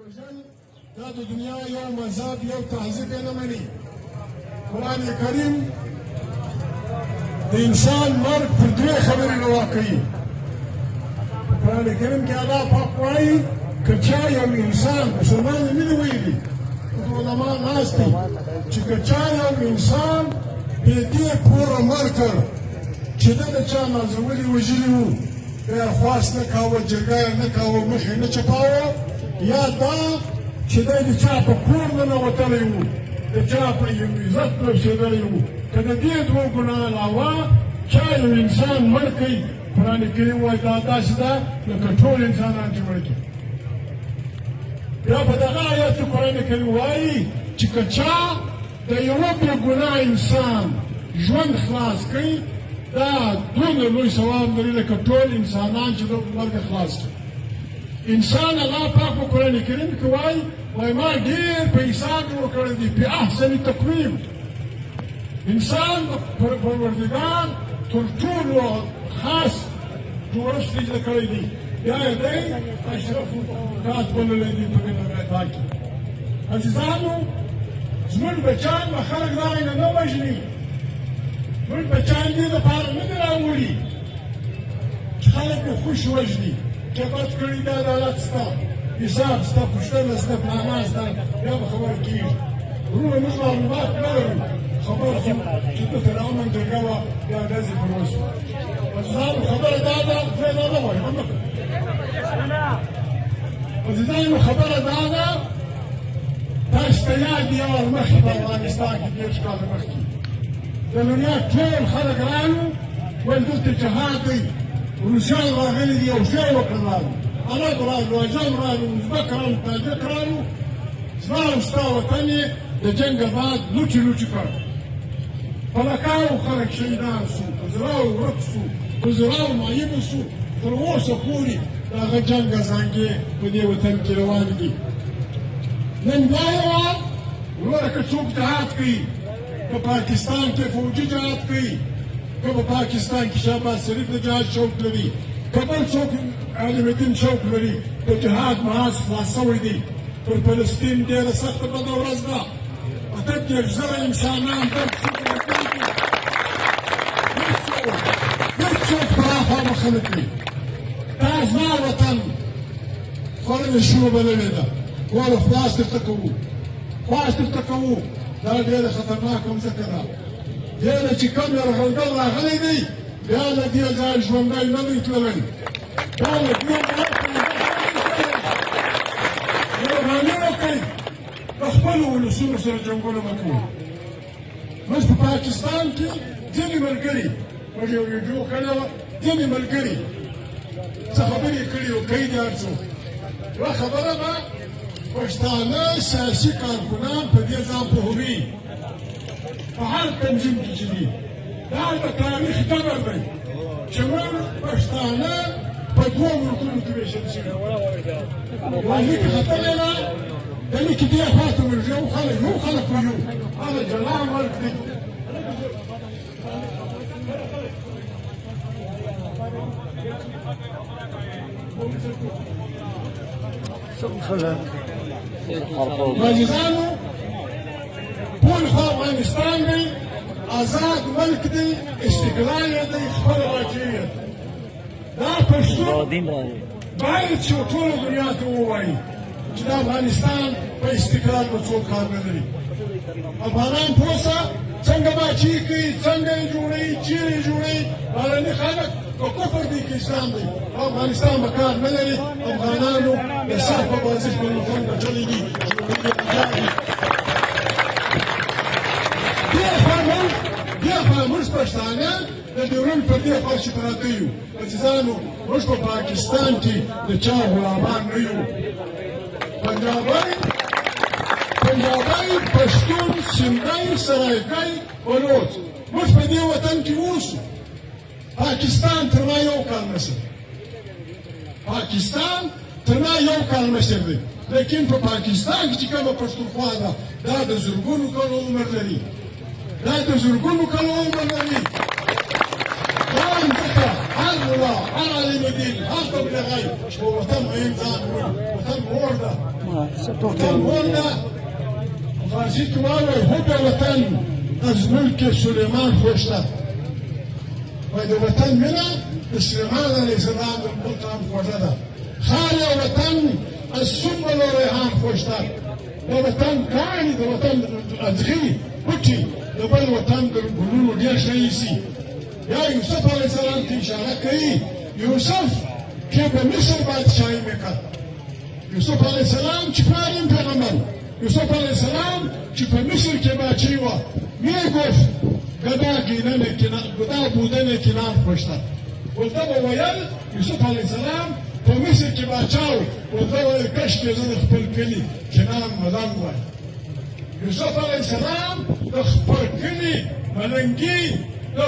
وژل دا د دنیا یو مذهب یو تهذیب یې نه مني. قرآن کریم د انسان مرګ پر دوې خبرې روا کوي. قرآن کریم کې الله پاک وایي که چا یو انسان مسلمان یې نه دي ویلي علما ناست دي چې که چا یو انسان بې دې پوره مړ کړ چې ده د چا نازولي وژلي وو بیا خواست نه کاوه جرګه یې نه کاوه مخ یې نه چپاوه یا دا چې دی د چا په کور ننوتلی وو د چا په عزت رسېدلی وو که د دې دوو ګناه علاوه چا یو انسان مړ کوي قرآن کریم وایي دا داسې ده لکه ټول انسانان چې مړ کړي. بیا په دغه آیت کې قرآن کریم وایي چې که چا د یوه بې ګناه انسان ژوند خلاص کوي دا دومره لوی ثواب لري لکه ټول انسانان چې د مرګه خلاص کړي. انسان الله پاک په قرآن کریم کې وایي ما ډېر په حساب جوړ کړی دی په احسن تقویم. انسان پروردګار تر ټولو خاص جوړښت یې کړی دی بیا یې دی اشرف مخلوقات بللی دي په دې نړۍ کې. عزیزانو زموږ بچیان به خلک راغی نه وژني. زموږ بچیان دې دپاره نه دي راوړي چې خلک به خوش وژني چې بد کړي دا عدالت سته حساب سته پوښتنه سته پلانه سته بیا به خبره کېږي. وروڼه موږ معلومات نه لرو خبره شو چې دلته د امن جرګه وه بیا ډزې پر وشوه. عزیزانو خبره دا ده زه دا نه وایم عزیزانو خبره دا ده تاسو ته یاد دي یو وخت مخکې په افغانستان کې دېرش کاله مخکې د دنیا ټول خلک رالو ویل دلته جهاد دی روسیان راغلي دي یو شی وکړه رالو عرب رالو عجم رالو ازبک رالو تاجک رالو زما او ستا وطن یې د جنګ بعد لوټې لوټې کړ. په لکاو خلک شهیدان سو په زراو ورک سو په زراو معیبه سو تر اوسه پورې د هغه جنګ زانګې په دې وطن کې روان دي. نن دا یوه وروره که څوک جهاد کوي په پاکستان کې فوجي جهاد کوي که په پاکستان کې شهباز شریف د جهاد شوق لري که بل څوک عالم دین شوق لري د جهاد محاذ خلاص شوی دی. پر فلسطین ډېره سخته بده ورځ ده. 88 زره انسانان درد هېڅ څوک په هاخوا مخه نه کړي. دا زما وطن خوړلې شوه بللې ده. ګوره خلاص درته کوو خلاص درته کوو دا ډېره خطرناکه مځکه ده. دې نه چې کوم یرغلګر راغلی دی بیا له دې ځایه ژوندی نه دی تللی. بیا له دې مهرباني وکړئ د خپلو ولسونو سره جنګونه مه کوئ. موږ په پاکستان کې ځینې ملګري موږ یو ویډیو کړې وه ځینې ملګري څه خبرې کړي وو کوي دې هر څوک. یوه خبره به پښتانه سیاسي کارکنان په دې ځان پوهوي په هر تنظیم کې چې دي دا د تاریخ ډګر دی چې موږ پښتانه په دوو ملکونو کې ویشل شوي. یوه لیکې ختلې ده د لیکې دې خواته موږ یو خلک وو هغه جلا ملک دی. عزیزانو ټول خو افغانستان دی آزاد ملک دی استقلال یې دی خپله واقعیت. دا پښتون باید چې ټوله دنیا ته ووایي چې د افغانستان په استقلال به څوک کار نه لري. افغانان پوه سه څنګه باچي کوي څنګه یې جوړوي چیرې یې جوړوي بهرني خلک که کفر دی که اسلام دی افغانستان به کار نه لري. افغانانو د سر په بازش باندې خوند ګټلی دي. دې خوا موږ پښتانه د ډیورنډ پر دې خوا چې پراته یو. عزیزانو موږ په پاکستان کې د چا غلامان نه یو. پنجابی پښتون سندی سرایکی بلوچ موږ په دې وطن کې اوسو. پاکستان تر ما یو کال مشر پاکستان تر ما یو کال مشر دی لیکن په پاکستان کې چې کومه پښتونخوا ده دا د زرګونو کالو عمر لري. دا د زرګونو کالو عمر لري. دا ځکه هر ملا هر عالم دین هر تبلیغی چې په وطن عین ځان وطن مور ده والله فارسي کې وایي حب وطن از ملک سلیمان خوشته وایي د وطن مینه د سلیمان علیه السلام د ملک هم خوږه ده خال وطن از سنبل و ریحان خوشته د وطن کاڼي د وطن ازغي بوټي د بل وطن د ګلونو ډېر ښه ایسي یا یوسف علیه السلام ته اشاره کوي یوسف که به مصر بادشاهی میکرد یوسف علیه السلام چې پلار پیغمبر یوسف علیه السلام چې په مصر کې بادشاهي وه میگفت گدا بودن کنار خوشتر ورته به ویل یوسف علیه السلام په مصر کې بادشاه و ورته ویل کاشکې زه د خپل کلي کنان ملنګ وای یوسف علیه السلام د خپل کلي ملنګي د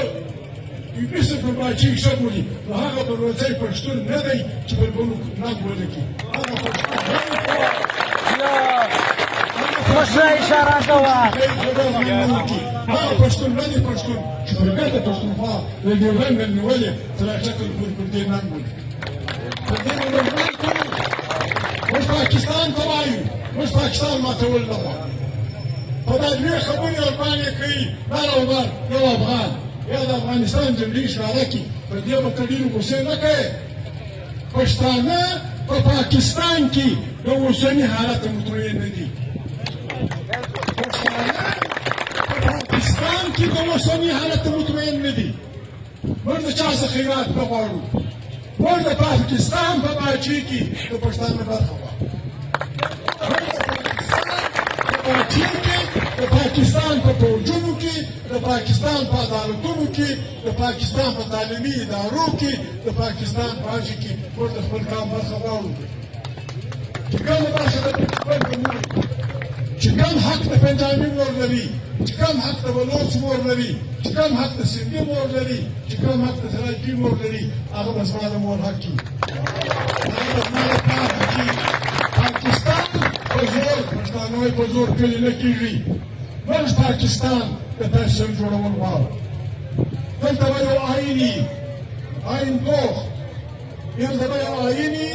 مصر په بادشاهي ښه بولي نو هغه به روځی پښتون نه دی چې په بلو ننګ ولګي هغه خوشا اشاره کوه هغه پښتون نه دی پښتون چې پر ګټه پښتونخوا د ډیورنډ نن نیولې تر شکل پورې پر دې ننګ ولګي موږ پاکستان ته وایو موږ پاکستان ماتول نه غواړو په دا دوې خبرې افغانې کوي بر او بر یو افغان یا د افغانستان جملې اشاره کړي په دې به ته ډېرې غوسې نه کوې پښتانه په پاکستان کې د اوسني حالت مطمئن نه دي پښتانه په پاکستان کې د اوسني حالت مطمئن نه دي موږ د چا څخه خیرات نه غواړو موږ د پاکستان په باچې کې د پښتانه برخه غواړو د پاکستان په پوجونو کې د پاکستان په عدالتونو کې د پاکستان په تعلیمي ادارو کې د پاکستان په هر شي کې موږ د خپل کام برخه غواړو چې کومه برخه د خپل چې کوم حق د پنجابي مور لري چې کوم حق د بلوچ مور لري چې کوم حق د سندي مور لري چې کوم حق د سراجي مور لري هغه به زما د مور حق وي هغه به زما د پلار حق وي پاکستان په زور پښتانه وایي په زور کلي نه کېږي موږ پاکستان د تحصیل جوړول غواړو دلته به یو آیین وي آیین دوخ دلته به یو آیین وي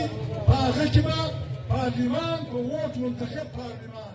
په هغه کې به پارلمان په ووټ منتخب پارلمان